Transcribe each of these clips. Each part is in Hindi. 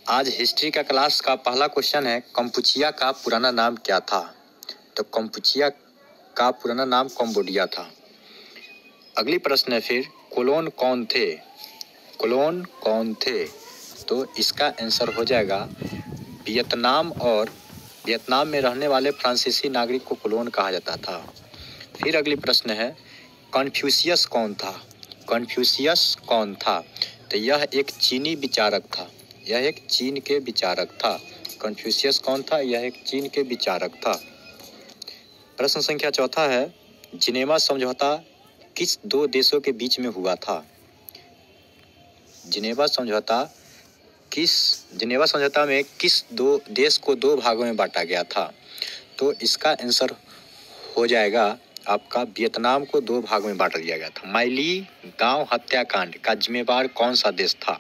आज हिस्ट्री का क्लास का पहला क्वेश्चन है, कंपुचिया का पुराना नाम क्या था? तो कंपुचिया का पुराना नाम कंबोडिया था। अगली प्रश्न है फिर, कोलोन कौन थे? कोलोन कौन थे? तो इसका आंसर हो जाएगा वियतनाम, और वियतनाम में रहने वाले फ्रांसीसी नागरिक को कोलोन कहा जाता था। फिर अगली प्रश्न है, कन्फ्यूशियस कौन था? कन्फ्यूशियस कौन था? तो यह एक चीनी विचारक था। यह एक चीन के विचारक था। कन्फ्यूशियस कौन था? यह एक चीन के विचारक था। प्रश्न संख्या चौथा है, जिनेवा समझौता किस दो देशों के बीच में हुआ था? जिनेवा समझौता में किस दो देश को दो भागों में बांटा गया था? तो इसका आंसर हो जाएगा आपका वियतनाम को दो भागों में बांट दिया गया था। माइली गांव हत्याकांड का जिम्मेवार कौन सा देश था?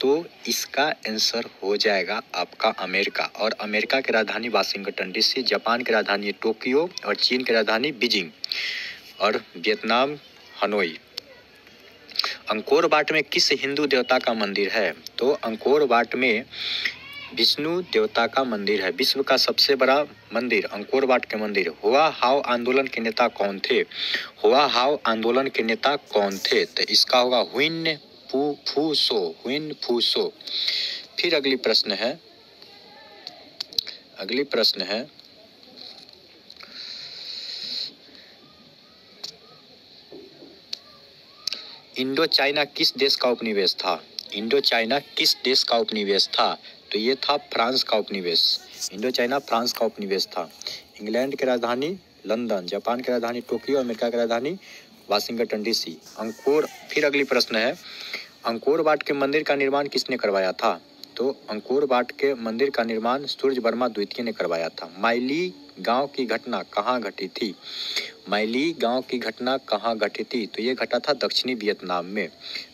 तो इसका आंसर हो जाएगा आपका अमेरिका, और अमेरिका की राजधानी वाशिंगटन डीसी, जापान की राजधानी टोक्यो, और चीन की राजधानी बीजिंग, और वियतनाम हनोई। अंकोर वाट में किस हिंदू देवता का मंदिर है? तो अंकोर वाट में विष्णु देवता का मंदिर है। विश्व का सबसे बड़ा मंदिर अंकोर वाट के मंदिर। हुआ हाव आंदोलन के नेता कौन थे? हुआ हाव आंदोलन के नेता कौन थे? तो इसका होगा हुइन फूसो। फिर अगली प्रश्न है, इंडो चाइना किस देश का उपनिवेश था? इंडो चाइना किस देश का उपनिवेश था? तो ये था फ्रांस का उपनिवेश। इंडो चाइना फ्रांस का उपनिवेश था। इंग्लैंड की राजधानी लंदन, जापान की राजधानी टोक्यो, अमेरिका की राजधानी वाशिंगटन डीसी। फिर अगली प्रश्न है, अंकोर वाट के मंदिर का निर्माण किसने करवाया था? तो अंकोर वाट के मंदिर का निर्माण सूर्य वर्मा द्वितीय ने करवाया था। माइली गांव की घटना कहाँ घटी थी? माइली गांव की घटना कहाँ घटी थी? तो ये घटा था दक्षिणी वियतनाम में।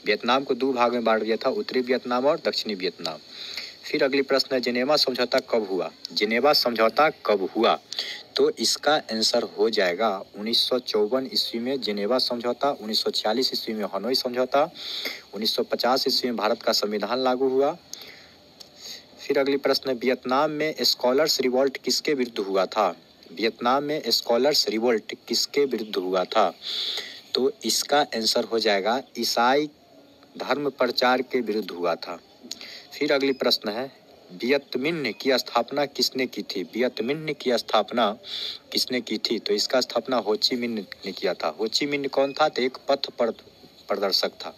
वियतनाम को दो भाग में बांट दिया था, उत्तरी वियतनाम और दक्षिणी वियतनाम। फिर अगली प्रश्न है, जिनेवा समझौता कब हुआ? जिनेवा समझौता कब हुआ? तो इसका आंसर हो जाएगा 1954 ईस्वी में जिनेवा समझौता, 1946 ईस्वी में हनोई समझौता, 1950 ईस्वी में भारत का संविधान लागू हुआ। फिर अगली प्रश्न है, वियतनाम में स्कॉलर्स रिवोल्ट किसके विरुद्ध हुआ था? वियतनाम में स्कॉलर्स रिवोल्ट किसके विरुद्ध हुआ था? तो इसका आंसर हो जाएगा ईसाई धर्म प्रचार के विरुद्ध हुआ था। फिर अगली प्रश्न है, वियत मिन्ह की स्थापना किसने की थी? वियत मिन्ह की स्थापना किसने की थी? तो इसका स्थापना हो ची मिन्ह ने किया था। हो ची मिन्ह कौन था? तो एक पथ प्रदर्शक था।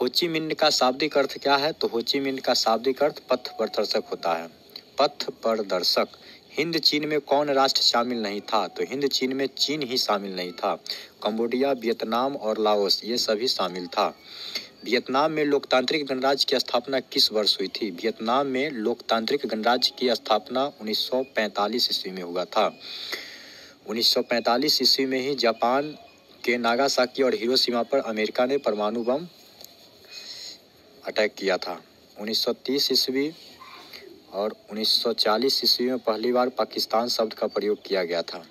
हो ची मिन्ह का शाब्दिक अर्थ क्या है? तो हो ची मिन्ह का शाब्दिक अर्थ पथ प्रदर्शक होता है। पथ प्रदर्शक। हिंद चीन में कौन राष्ट्र शामिल नहीं था? तो हिंद चीन में चीन ही शामिल नहीं था। कंबोडिया, वियतनाम और लाओस ये सभी शामिल था। वियतनाम में लोकतांत्रिक गणराज्य की स्थापना किस वर्ष हुई थी? वियतनाम में लोकतांत्रिक गणराज्य की स्थापना 1945 ईस्वी में हुआ था। 1945 ईस्वी में ही जापान के नागासाकी और हिरोशिमा पर अमेरिका ने परमाणु बम अटैक किया था। 1930 ईस्वी और 1940 ईस्वी में पहली बार पाकिस्तान शब्द का प्रयोग किया गया था।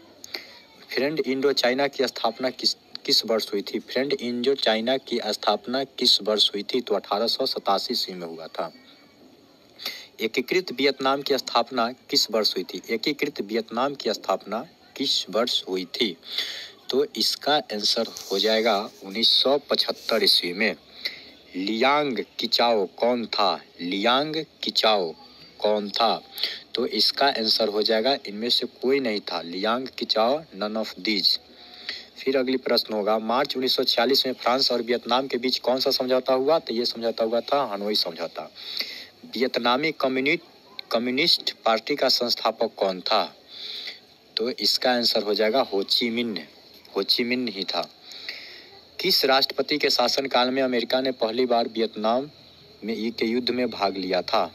फ्रेंड इंडो चाइना की स्थापना किस वर्ष हुई थी? फ्रेंड इंडो चाइना की स्थापना किस वर्ष हुई थी? तो 1887 ईस्वी में हुआ था। एकीकृत वियतनाम की स्थापना किस वर्ष हुई थी? एकीकृत वियतनाम की स्थापना किस वर्ष हुई थी? तो इसका आंसर हो जाएगा 1975 ईस्वी में। लियांग किचाओ कौन था? लियांग किचाओ कौन था? तो इसका आंसर हो जाएगा इनमें से कोई नहीं था। Liang Qichao none of these. फिर अगली प्रश्न होगा, मार्च 1946 में फ्रांस और वियतनाम के बीच कौन सा समझौता हुआ? तो ये समझौता हुआ था हनोई समझौता। वियतनामी कम्युनिस्ट पार्टी का संस्थापक कौन था? तो इसका आंसर हो जाएगा हो ची मिन्ह ही था। किस राष्ट्रपति के शासनकाल में अमेरिका ने पहली बार वियतनाम में के युद्ध में भाग लिया था?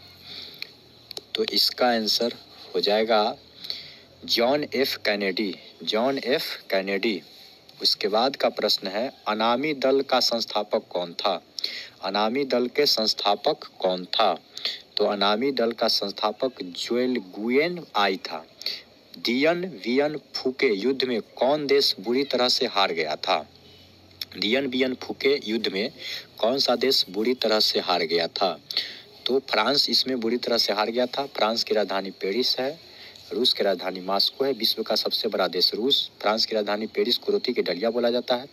तो इसका आंसर हो जाएगा जॉन एफ कैनेडी। उसके बाद का प्रश्न है, अनामी दल का संस्थापक कौन था? अनामी दल के संस्थापक कौन था? तो अनामी दल का संस्थापक जोएल गुयेन आई था। दियन वियन फू के युद्ध में कौन देश बुरी तरह से हार गया था? दियन बियन फू के युद्ध में कौन सा देश बुरी तरह से हार गया था? तो फ्रांस इसमें बुरी तरह से हार गया था। फ्रांस की राजधानी पेरिस है, रूस की राजधानी मॉस्को है। विश्व का सबसे बड़ा देश रूस, फ्रांस की राजधानी पेरिस को रोटी की डलिया बोला जाता है।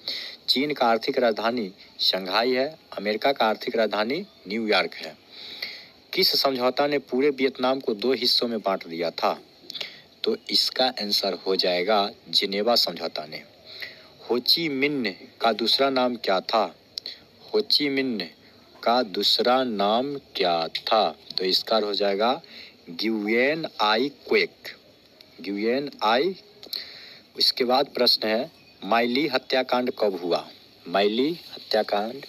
चीन का आर्थिक राजधानी शंघाई है। अमेरिका का आर्थिक राजधानी न्यूयॉर्क है। किस समझौता ने पूरे वियतनाम को 2 हिस्सों में बांट दिया था? तो इसका आंसर हो जाएगा जिनेवा समझौता ने। हो ची मिन्ह का दूसरा नाम क्या था? हो ची मिन्ह का दूसरा नाम क्या था? तो इसका हो जाएगा ग्युयेन आई क्वेक, ग्युयेन आई। इसके बाद प्रश्न है माइली हत्याकांड कब हुआ? माइली हत्याकांड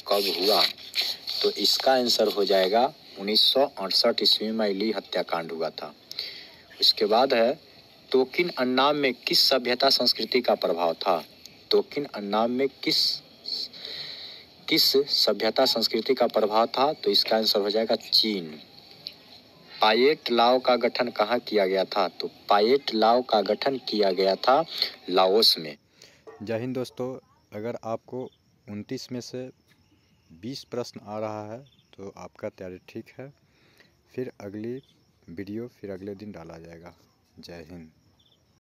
कब हुआ? तो इसका आंसर हो जाएगा 1968 ईस्वी में माइली हत्याकांड हुआ था। इसके बाद है तोकिन अन्नाम में किस सभ्यता संस्कृति का प्रभाव था? तोकिन अन्नाम में किस सभ्यता संस्कृति का प्रभाव था? तो इसका आंसर हो जाएगा चीन। पायेट लाओ का गठन कहाँ किया गया था? तो पायेट लाओ का गठन किया गया था लाओस में। जय हिंद दोस्तों, अगर आपको 29 में से 20 प्रश्न आ रहा है तो आपका तैयारी ठीक है। फिर अगली वीडियो फिर अगले दिन डाला जाएगा। जय हिंद।